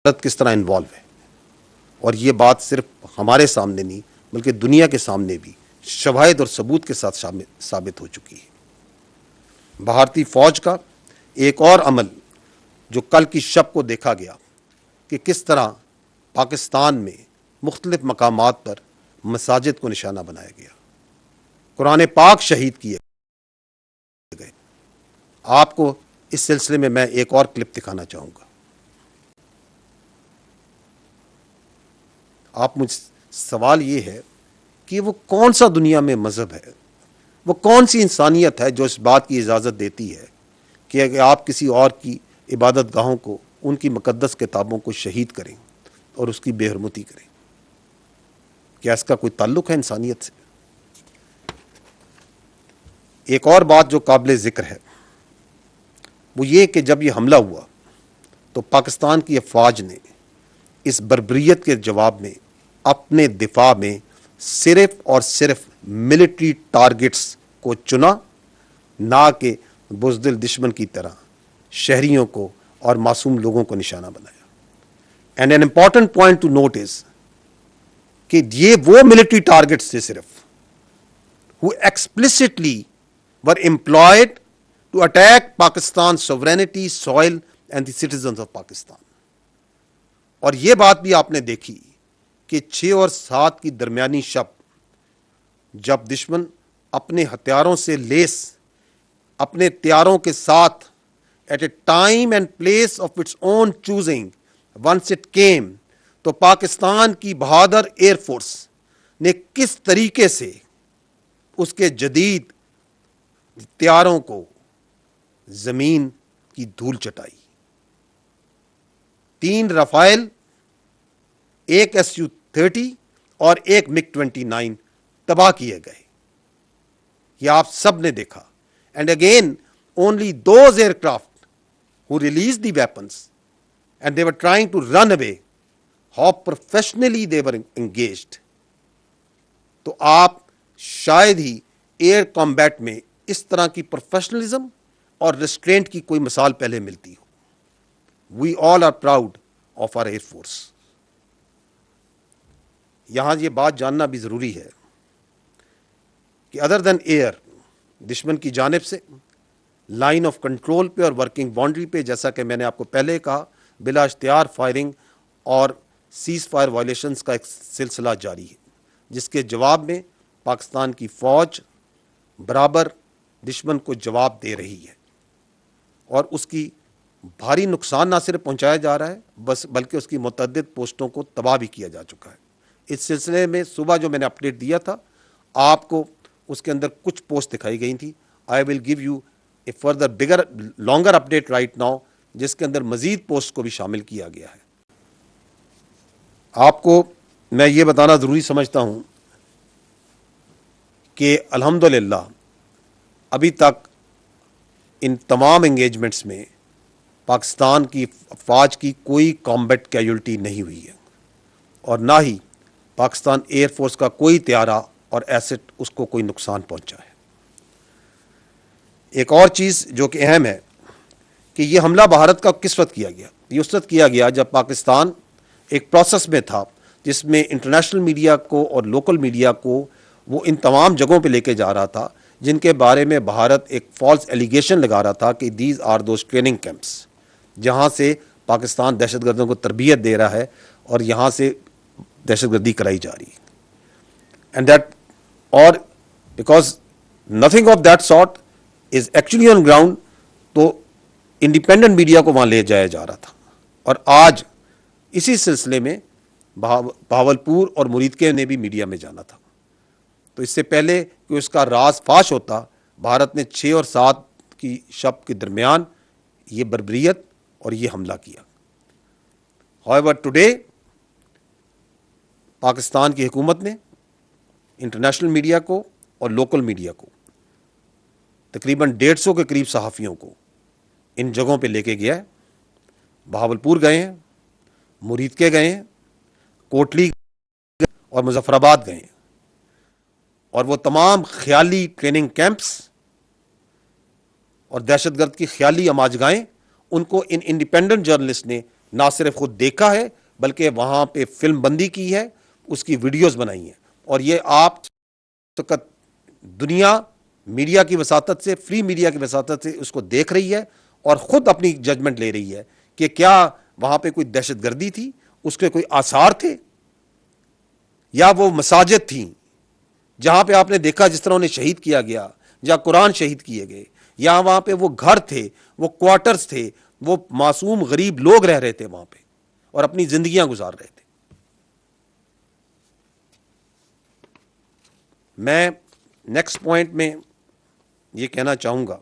بھارت کس طرح انوالو ہے، اور یہ بات صرف ہمارے سامنے نہیں بلکہ دنیا کے سامنے بھی شواہد اور ثبوت کے ساتھ ثابت ہو چکی ہے۔ بھارتی فوج کا ایک اور عمل جو کل کی شب کو دیکھا گیا کہ کس طرح پاکستان میں مختلف مقامات پر مساجد کو نشانہ بنایا گیا، قرآن پاک شہید کیے گئے۔ آپ کو اس سلسلے میں ایک اور کلپ دکھانا چاہوں گا۔ آپ مجھ سوال یہ ہے کہ وہ کون سا دنیا میں مذہب ہے، وہ کون سی انسانیت ہے جو اس بات کی اجازت دیتی ہے کہ اگر آپ کسی اور کی عبادت گاہوں کو، ان کی مقدس کتابوں کو شہید کریں اور اس کی بے حرمتی کریں؟ کیا اس کا کوئی تعلق ہے انسانیت سے؟ ایک اور بات جو قابل ذکر ہے وہ یہ کہ جب یہ حملہ ہوا تو پاکستان کی افواج نے اس بربریت کے جواب میں اپنے دفاع میں صرف اور صرف ملٹری ٹارگٹس کو چنا، نہ کہ بزدل دشمن کی طرح شہریوں کو اور معصوم لوگوں کو نشانہ بنایا۔ And an important point to note is کہ یہ وہ ملٹری ٹارگٹس تھے صرف who explicitly were employed to attack Pakistan's sovereignty, soil and the citizens of Pakistan۔ اور یہ بات بھی آپ نے دیکھی کہ 6 اور 7 کی درمیانی شب جب دشمن اپنے ہتھیاروں سے لیس اپنے تیاروں کے ساتھ at a time and place of its own choosing once it came، تو پاکستان کی بہادر ایئر فورس نے کس طریقے سے اس کے جدید تیاروں کو زمین کی دھول چٹائی۔ 3 رافائل، ایک Su-30 اور ایک MiG-29 تباہ کیے گئے۔ یہ آپ سب نے دیکھا۔ And again only those aircraft who released the weapons and they were trying to run away, how professionally they were engaged۔ تو آپ شاید ہی ایئر کمبیٹ میں اس طرح کی پروفیشنلزم اور ریسٹرینٹ کی کوئی مثال پہلے ملتی ہو۔ We all are proud of our air force. یہاں یہ بات جاننا بھی ضروری ہے کہ ادر دین ایئر، دشمن کی جانب سے لائن آف کنٹرول پہ اور ورکنگ باؤنڈری پہ، جیسا کہ میں نے آپ کو پہلے کہا، بلا اشتہار فائرنگ اور سیز فائر وائلیشنز کا ایک سلسلہ جاری ہے، جس کے جواب میں پاکستان کی فوج برابر دشمن کو جواب دے رہی ہے، اور اس کی بھاری نقصان نہ صرف پہنچایا جا رہا ہے بلکہ اس کی متعدد پوسٹوں کو تباہ بھی کیا جا چکا ہے۔ اس سلسلے میں صبح جو میں نے اپڈیٹ دیا تھا آپ کو، اس کے اندر کچھ پوسٹ دکھائی گئی تھی۔ I will give you a further bigger longer update right now, جس کے اندر مزید پوسٹ کو بھی شامل کیا گیا ہے۔ آپ کو میں یہ بتانا ضروری سمجھتا ہوں کہ الحمدللہ ابھی تک ان تمام انگیجمنٹس میں پاکستان کی افواج کی کوئی کامبیٹ کیجولٹی نہیں ہوئی ہے، اور نہ ہی پاکستان ایئر فورس کا کوئی طیارہ اور ایسٹ اس کو کوئی نقصان پہنچا ہے۔ ایک اور چیز جو کہ اہم ہے کہ یہ حملہ بھارت کا کس وقت کیا گیا؟ یہ اس وقت کیا گیا جب پاکستان ایک پروسیس میں تھا جس میں انٹرنیشنل میڈیا کو اور لوکل میڈیا کو وہ ان تمام جگہوں پہ لے کے جا رہا تھا جن کے بارے میں بھارت ایک فالس ایلیگیشن لگا رہا تھا کہ these are those training camps, جہاں سے پاکستان دہشت گردوں کو تربیت دے رہا ہے اور یہاں سے دہشت گردی کرائی جا رہی ہے۔ اینڈ دیٹ، اور because nothing of that sort is actually on ground, تو انڈیپینڈنٹ میڈیا کو وہاں لے جایا جا رہا تھا۔ اور آج اسی سلسلے میں بہاولپور اور مریدکے نے بھی میڈیا میں جانا تھا، تو اس سے پہلے کہ اس کا راز فاش ہوتا، بھارت نے 6 اور 7 کی شب کے درمیان یہ بربریت اور یہ حملہ کیا۔ however today پاکستان کی حکومت نے انٹرنیشنل میڈیا کو اور لوکل میڈیا کو، تقریباً 150 کے قریب صحافیوں کو ان جگہوں پہ لے کے گیا ہے۔ بہاولپور گئے ہیں، مریدکے گئے ہیں، کوٹلی گئے اور مظفر آباد گئے ہیں، اور وہ تمام خیالی ٹریننگ کیمپس اور دہشت گرد کی خیالی آماج گاہیں ان کو ان انڈیپینڈنٹ جرنلسٹ نے نہ صرف خود دیکھا ہے بلکہ وہاں پہ فلم بندی کی ہے, اس کی ویڈیوز بنائی ہیں, اور یہ آپ دنیا میڈیا کی وساطت سے, فری میڈیا کی وساطت سے اس کو دیکھ رہی ہے اور خود اپنی ججمنٹ لے رہی ہے کہ کیا وہاں پہ کوئی دہشت گردی تھی, اس کے کوئی آثار تھے, یا وہ مساجد تھیں جہاں پہ آپ نے دیکھا جس طرح انہیں شہید کیا گیا, یا قرآن شہید کیے گئے, یا وہاں پہ وہ گھر تھے, وہ کوارٹرز تھے, وہ معصوم غریب لوگ رہ رہے تھے وہاں پہ اور اپنی زندگیاں گزار رہے تھے. میں نیکسٹ پوائنٹ میں یہ کہنا چاہوں گا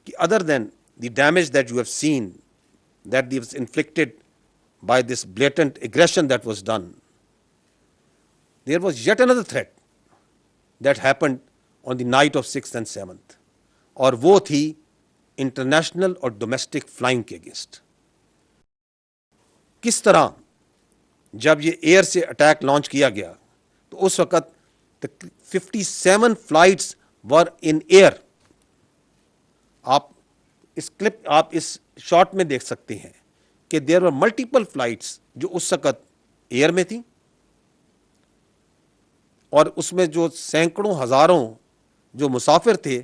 کہ other than the damage that you have seen that the was inflicted by this blatant aggression that was done, there was yet another threat that happened on the night of 6th and 7th, اور وہ تھی international اور domestic flying کے against. کس طرح جب یہ year سے اٹیک لانچ کیا گیا تو اس وقت 57 فلائٹس ور ان ایئر. آپ اس کلپ, آپ اس شارٹ میں دیکھ سکتے ہیں کہ دیر ور ملٹیپل فلائٹس جو اس وقت ایئر میں تھیں, اور اس میں جو سینکڑوں ہزاروں جو مسافر تھے,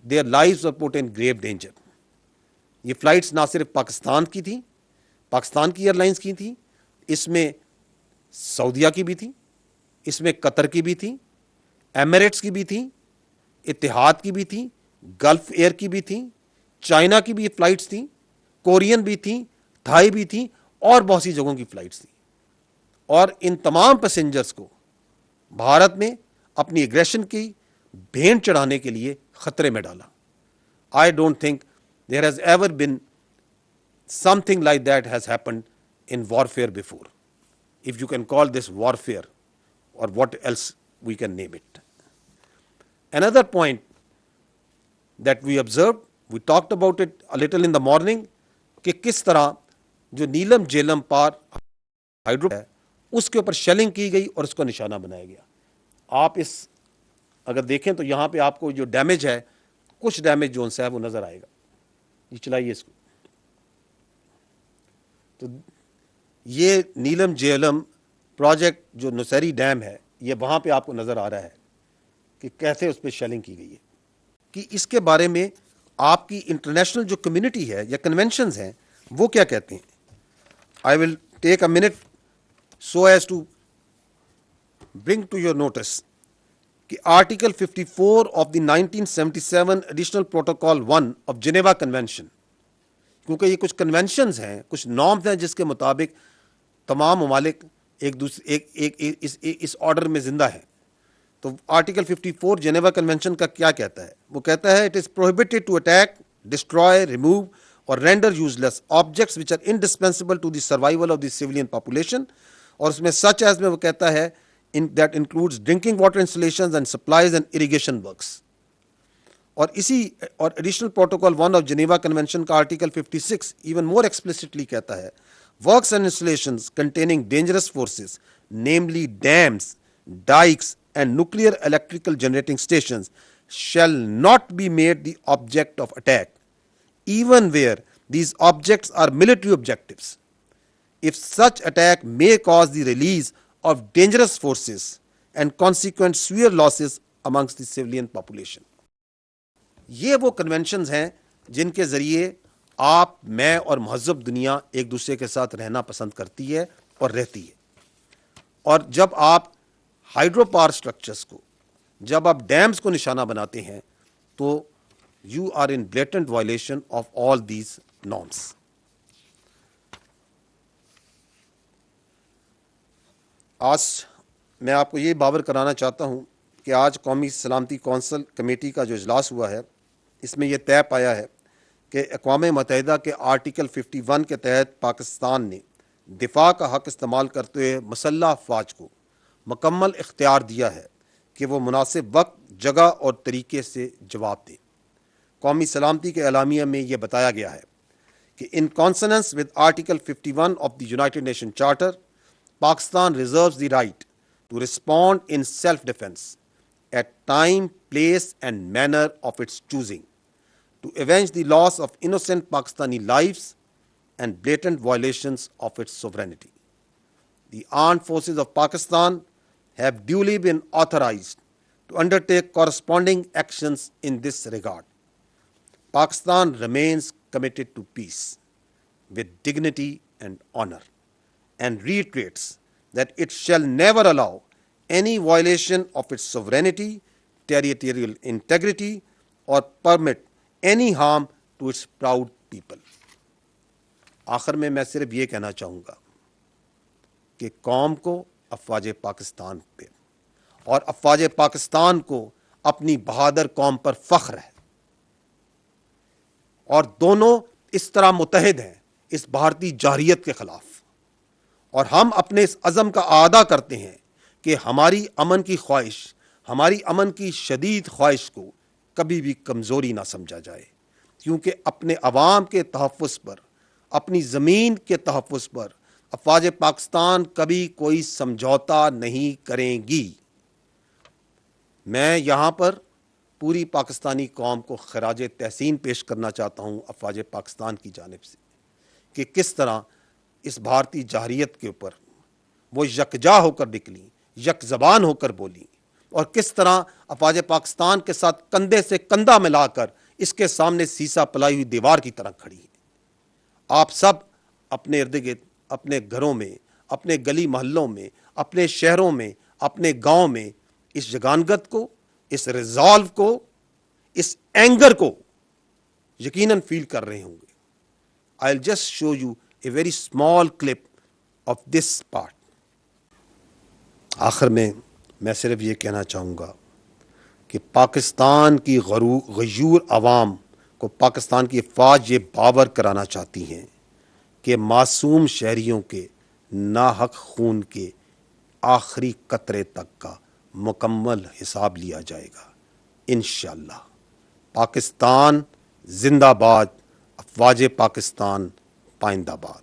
their lives were put in grave danger. یہ فلائٹس نہ صرف پاکستان کی تھیں, پاکستان کی ایئر لائنس کی تھیں, اس میں سعودیہ کی بھی تھیں, اس میں قطر کی بھی تھیں, ایمریٹس کی بھی تھیں, اتحاد کی بھی تھیں, گلف ایئر کی بھی تھیں, چائنا کی بھی فلائٹس تھیں, کورین بھی تھیں, تھائی بھی تھیں, اور بہت سی جگہوں کی فلائٹس تھیں. اور ان تمام پیسنجرز کو بھارت نے اپنی ایگریشن کی بھینٹ چڑھانے کے لیے خطرے میں ڈالا. I don't think there has ever been something like that has happened in warfare before, if you can call this warfare, or what else we can name it. Another point that we observed, we talked about it a little in the morning, کہ کس طرح جو نیلم جیلم پار hydro ہے اس کے اوپر shelling کی گئی اور اس کو نشانہ بنایا گیا. آپ اس اگر دیکھیں تو یہاں پہ آپ کو جو ڈیمیج ہے, کچھ ڈیمیج جو ان سے ہے وہ نظر آئے گا. یہ چلائیے اس کو. تو یہ نیلم جیلم پروجیکٹ جو نوسیری ڈیم ہے, یہ وہاں پہ آپ کو نظر آ رہا ہے کہ کیسے اس پہ شیلنگ کی گئی ہے. کہ اس کے بارے میں آپ کی انٹرنیشنل جو کمیونٹی ہے یا کنونشنز ہیں وہ کیا کہتے ہیں. I will take a minute so as to bring to your notice کہ article 54 of the 1977 additional protocol 1 of Geneva convention, کیونکہ یہ کچھ کنونشنز ہیں, کچھ نارمز ہیں جس کے مطابق تمام ممالک ایک دوسرے اس آرڈر میں زندہ ہیں. تو آرٹیکل 54 جنیوا کنونشن کا کیا کہتا ہے؟ وہ کہتا ہے it is prohibited to attack, destroy, remove or render useless objects which are indispensable to the survival of the civilian population. اور اس میں سچ ایز میں وہ کہتا ہے that includes drinking water installations and supplies and irrigation works. اور اسی اور additional protocol 1 of Geneva convention کا آرٹیکل 56 ایون مور ایکسپلسٹلی کہتا ہے works and installations containing dangerous forces, namely dams, dikes and nuclear electrical generating stations shall not be made the object of attack, even where these objects are military objectives, if such attack may cause the release of dangerous forces and consequent severe losses amongst the civilian population. یہ وہ conventions ہیں جن کے ذریعے آپ, میں اور مہذب دنیا ایک دوسرے کے ساتھ رہنا پسند کرتی ہے اور رہتی ہے. اور جب آپ ہائیڈرو پاور اسٹرکچرس کو, جب آپ ڈیمز کو نشانہ بناتے ہیں تو you are in blatant violation of all these norms. آج میں آپ کو یہ باور کرانا چاہتا ہوں کہ آج قومی سلامتی کونسل کمیٹی کا جو اجلاس ہوا ہے اس میں یہ طے پایا ہے کہ اقوام متحدہ کے آرٹیکل 51 کے تحت پاکستان نے دفاع کا حق استعمال کرتے ہوئے مسلح افواج کو مکمل اختیار دیا ہے کہ وہ مناسب وقت, جگہ اور طریقے سے جواب دیں. قومی سلامتی کے اعلامیہ میں یہ بتایا گیا ہے کہ in consonance with article 51 of the United Nation charter, Pakistan reserves the right to respond in self defence at time, place and manner of its choosing, to avenge the loss of innocent Pakistani lives and blatant violations of its sovereignty. The armed forces of Pakistan have duly been authorized to undertake corresponding actions in this regard. Pakistan remains committed to peace with dignity and honor, and reiterates that it shall never allow any violation of its sovereignty, territorial integrity, or permit any harm to its proud people. آخر میں صرف یہ کہنا چاہوں گا کہ قوم کو افواج پاکستان پہ اور افواج پاکستان کو اپنی بہادر قوم پر فخر ہے، اور دونوں اس طرح متحد ہیں اس بھارتی جارحیت کے خلاف، اور ہم اپنے اس عزم کا اعادہ کرتے ہیں کہ ہماری امن کی خواہش، ہماری امن کی شدید خواہش کو کبھی بھی کمزوری نہ سمجھا جائے، کیونکہ اپنے عوام کے تحفظ پر، اپنی زمین کے تحفظ پر افواج پاکستان کبھی کوئی سمجھوتا نہیں کریں گی۔ میں یہاں پر پوری پاکستانی قوم کو خراج تحسین پیش کرنا چاہتا ہوں افواج پاکستان کی جانب سے کہ کس طرح اس بھارتی جارحیت کے اوپر وہ یکجا ہو کر نکلی، یک زبان ہو کر بولی، اور کس طرح افواج پاکستان کے ساتھ کندھے سے کندھا ملا کر اس کے سامنے سیسا پلائی ہوئی دیوار کی طرح کھڑی ہے۔ آپ سب اپنے ارد گرد، اپنے گھروں میں، اپنے گلی محلوں میں، اپنے شہروں میں، اپنے گاؤں میں اس جگانگت کو، اس ریزالو کو، اس اینگر کو یقیناً فیل کر رہے ہوں گے۔ I'll just show you a very small clip of this part. آخر میں صرف یہ کہنا چاہوں گا کہ پاکستان کی غیور عوام کو پاکستان کی افواج یہ باور کرانا چاہتی ہیں کہ معصوم شہریوں کے ناحق خون کے آخری قطرے تک کا مکمل حساب لیا جائے گا انشاءاللہ۔ پاکستان زندہ باد، افواج پاکستان پائندہ باد۔